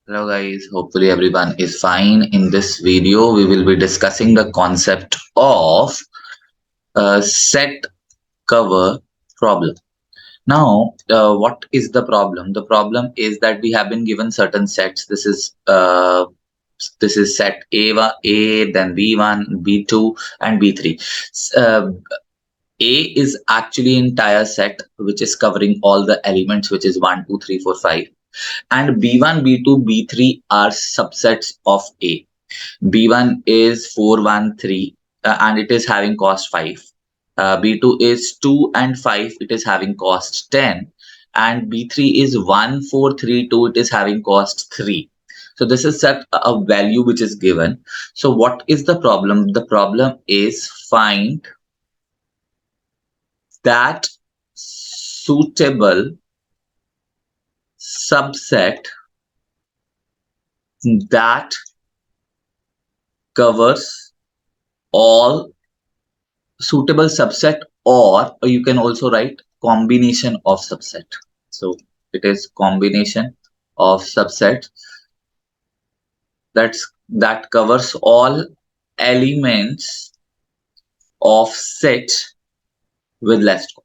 Hello guys, hopefully everyone is fine. In this video, we will be discussing the concept of set cover problem. Now, what is the problem? The problem is that we have been given certain sets. This is set A1, A, then B1, B2, and B3. A is actually entire set which is covering all the elements, which is 1, 2, 3, 4, 5. And B1, B2, B3 are subsets of A. B1 is 413 and it is having cost 5. B2 is 2 and 5, it is having cost 10. And B3 is 1432, it is having cost 3. So this is set a value which is given. So what is the problem? The problem is find that suitable subset that covers all suitable subset, or you can also write combination of subset. So it is combination of subset that covers all elements of set with less cost.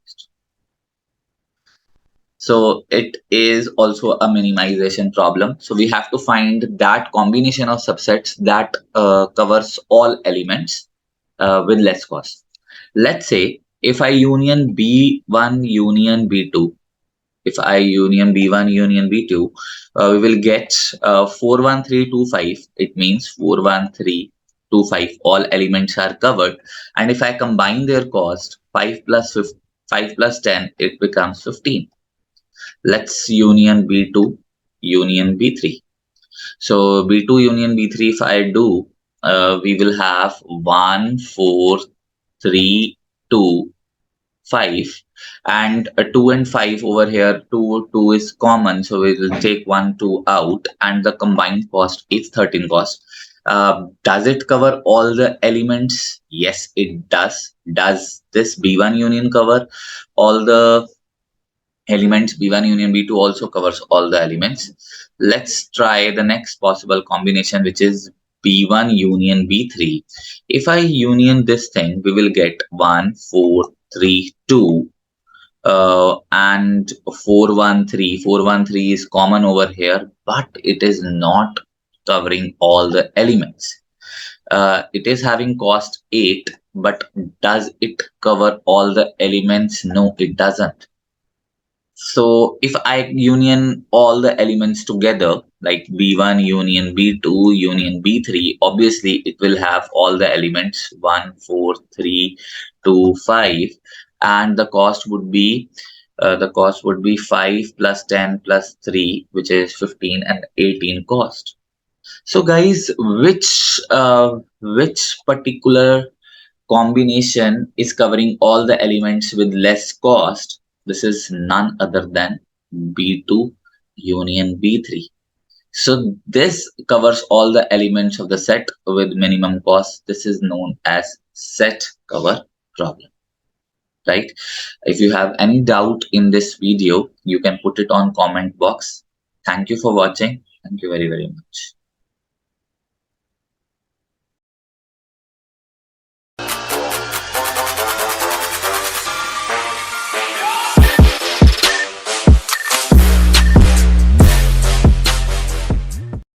So it is also a minimization problem. So we have to find that combination of subsets that covers all elements with less cost. Let's say if I union B1 union B2, if I union B1 union B2, we will get 41325. It means 41325. All elements are covered. And if I combine their cost, 5 plus 5 plus 10, it becomes 15. Let's union B2 union B3. So B2 union B3, if I do, we will have 1, 4, 3, 2, 5, and 2 and 5 over here. 2 is common, so we will take 1 2 out, and the combined cost is 13 cost. Does it cover all the elements? Yes, it does. Does this B1 union cover all the elements? B1 union B2 also covers all the elements. Let's try the next possible combination, which is B1 union B3. If I union this thing, we will get 1 4 3 2 and 413. 413 is common over here, but it is not covering all the elements. It is having cost 8, but does it cover all the elements? No, it doesn't. So if I union all the elements together, like B1 union B2 union B3, obviously it will have all the elements 1, 4, 3, 2, 5, and the cost would be 5 plus 10 plus 3, which is 15, and 18 cost. So guys, which particular combination is covering all the elements with less cost? This is none other than B2 union B3. So this covers all the elements of the set with minimum cost. This is known as set cover problem, right? If you have any doubt in this video, you can put it on comment box. Thank you for watching. Thank you very, very much.